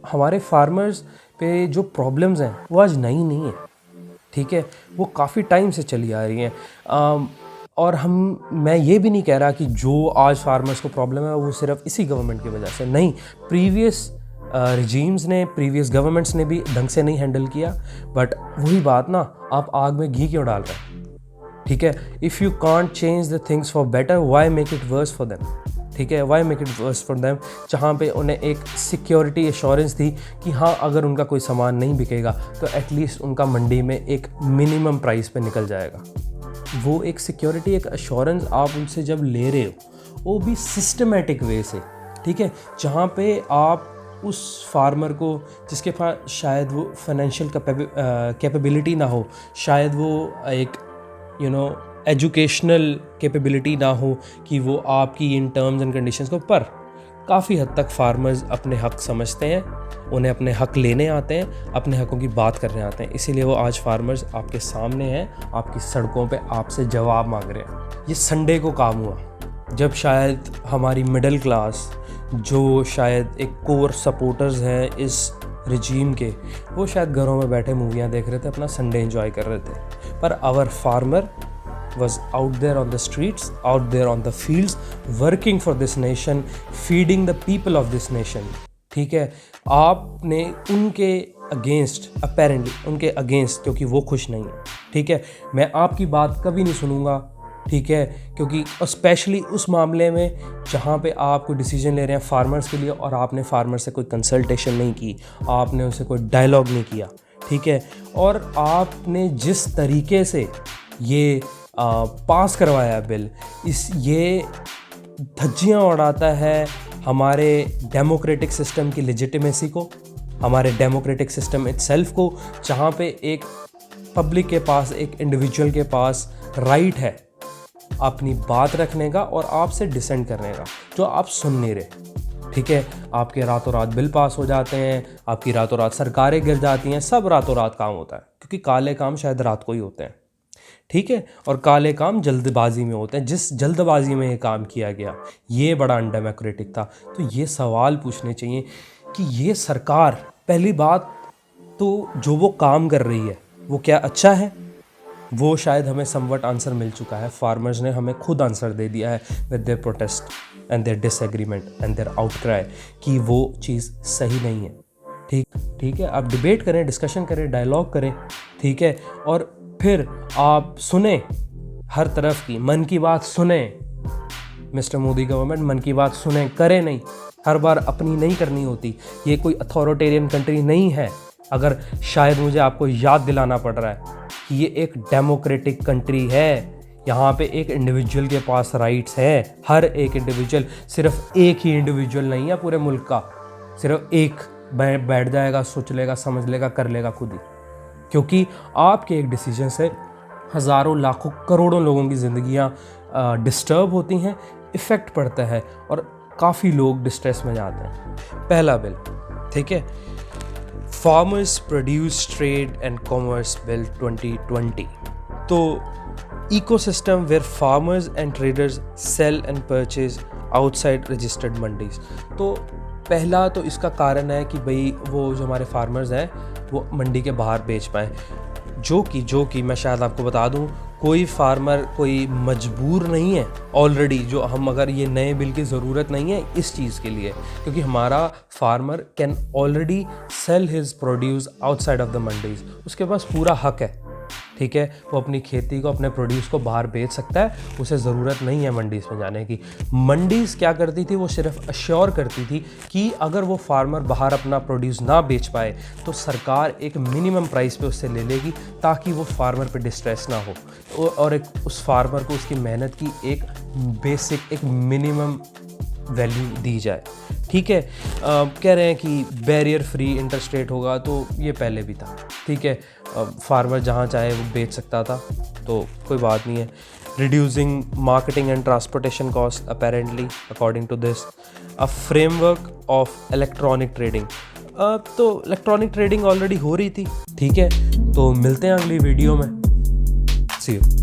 हमारे फार्मर्स पे जो प्रॉब्लम्स हैं वो आज नई नहीं है, ठीक है, वो काफ़ी टाइम से चली आ रही हैं। और मैं ये भी नहीं कह रहा कि जो आज फार्मर्स को प्रॉब्लम है वो सिर्फ इसी गवर्नमेंट की वजह से, नहीं, प्रीवियस रिजीम्स ने, प्रीवियस गवर्नमेंट्स ने भी ढंग से नहीं हैंडल किया। बट वही बात ना, आप आग में घी क्यों डाल रहे हैं, ठीक है। If you can't change the things for better, why make it worse for them, ठीक है, why make it worse for them. जहाँ पे उन्हें एक सिक्योरिटी एश्योरेंस थी कि हाँ, अगर उनका कोई सामान नहीं बिकेगा तो एटलीस्ट उनका मंडी में एक मिनिमम प्राइस पे निकल जाएगा। वो एक सिक्योरिटी, एक एश्योरेंस आप उनसे जब ले रहे हो, वो भी सिस्टमेटिक वे से, ठीक है, जहाँ पे आप उस फार्मर को, जिसके पास शायद वो फाइनेंशियल कैपेबिलिटी ना हो, शायद वो एक एजुकेशनल कैपेबिलिटी ना हो कि वो आपकी इन टर्म्स एंड कंडीशंस को, पर काफ़ी हद तक फार्मर्स अपने हक समझते हैं, उन्हें अपने हक लेने आते हैं, अपने हकों की बात करने आते हैं। इसीलिए वो आज फार्मर्स आपके सामने हैं, आपकी सड़कों पे आपसे जवाब मांग रहे हैं। ये संडे को काम हुआ जब शायद हमारी मिडिल क्लास, जो शायद एक कोर सपोर्टर्स हैं इस रिजीम के, वो शायद घरों में बैठे मूवियाँ देख रहे थे, अपना संडे एंजॉय कर रहे थे। Per hour farmer was out there on the streets, out there on the fields, working for this nation, feeding the people of this nation, ठीक है। आपने उनके अगेंस्ट, अपेरेंटली उनके अगेंस्ट, क्योंकि वो खुश नहीं है, ठीक है, मैं आपकी बात कभी नहीं सुनूंगा, ठीक है, क्योंकि स्पेशली उस मामले में जहाँ पे आप कोई डिसीजन ले रहे हैं फार्मर्स के लिए और आपने फार्मर से कोई कंसल्टेशन नहीं की, आपने उनसे कोई डायलॉग नहीं किया, ठीक है, और आपने जिस तरीके से ये पास करवाया बिल, ये धज्जियाँ उड़ाता है हमारे डेमोक्रेटिक सिस्टम की लेजिटिमेसी को, हमारे डेमोक्रेटिक सिस्टम इटसेल्फ को, जहाँ पे एक पब्लिक के पास, एक इंडिविजुअल के पास राइट है अपनी बात रखने का और आपसे डिसेंट करने का, जो आप सुन नहीं रहे, ठीक है। आपके रातों रात बिल पास हो जाते हैं, आपकी रातों रात सरकारें गिर जाती हैं, सब रातों रात काम होता है, क्योंकि काले काम शायद रात को ही होते हैं, ठीक है, और काले काम जल्दबाजी में होते हैं। जिस जल्दबाजी में ये काम किया गया, ये बड़ा अनडेमोक्रेटिक था। तो ये सवाल पूछने चाहिए कि ये सरकार, पहली बात तो जो वो काम कर रही है वो क्या अच्छा है, वो शायद हमें समवट आंसर मिल चुका है, फार्मर्स ने हमें खुद आंसर दे दिया है with their protest and their disagreement and their outcry कि वो चीज़ सही नहीं है, ठीक है। आप डिबेट करें, डिस्कशन करें, डायलॉग करें, ठीक है, और फिर आप सुने हर तरफ की, मन की बात सुने। मिस्टर मोदी गवर्नमेंट मन की बात सुने, करे नहीं, हर बार अपनी नहीं करनी होती। ये कोई अथॉरिटेरियन कंट्री नहीं है। अगर शायद मुझे आपको याद दिलाना पड़ रहा है कि ये एक डेमोक्रेटिक कंट्री है, यहाँ पे एक इंडिविजुअल के पास राइट्स हैं, हर एक इंडिविजुअल, सिर्फ एक ही इंडिविजुअल नहीं है पूरे मुल्क का, सिर्फ एक बैठ जाएगा, सोच लेगा, समझ लेगा, कर लेगा खुद ही, क्योंकि आपके एक डिसीजन से हज़ारों, लाखों, करोड़ों लोगों की ज़िंदगियाँ डिस्टर्ब होती हैं, इफ़ेक्ट पड़ता है और काफ़ी लोग डिस्ट्रेस में जाते हैं। पहला बिल, ठीक है, farmers produce trade and commerce bill 2020। तो ecosystem where farmers and traders sell and purchase outside registered mandis. तो पहला तो इसका कारण है कि भाई वो जो हमारे फार्मर्स हैं वो मंडी के बाहर बेच पाएँ, जो कि मैं शायद आपको बता दूं, कोई फार्मर कोई मजबूर नहीं है ऑलरेडी, जो हम, अगर ये नए बिल की ज़रूरत नहीं है इस चीज़ के लिए, क्योंकि हमारा farmer can already sell his produce outside of the mandis, उसके पास पूरा हक है, ठीक है, वो अपनी खेती को, अपने प्रोड्यूस को बाहर बेच सकता है, उसे ज़रूरत नहीं है मंडीज़ में जाने की। मंडीज़ क्या करती थी, वो सिर्फ अश्योर करती थी कि अगर वो फार्मर बाहर अपना प्रोड्यूस ना बेच पाए तो सरकार एक मिनिमम प्राइस पे उससे ले लेगी, ताकि वो फार्मर पे डिस्ट्रेस ना हो और एक उस फार्मर को उसकी मेहनत की एक बेसिक, एक मिनिमम वैल्यू दी जाए, ठीक है। कह रहे हैं कि बैरियर फ्री इंटरेस्ट रेट होगा, तो ये पहले भी था, ठीक है, फार्मर जहाँ चाहे वो बेच सकता था, तो कोई बात नहीं है। Reducing marketing and transportation cost apparently according to this, a framework of electronic trading. तो इलेक्ट्रॉनिक ट्रेडिंग ऑलरेडी हो रही थी, ठीक है, तो मिलते हैं अगली वीडियो में, सी यू।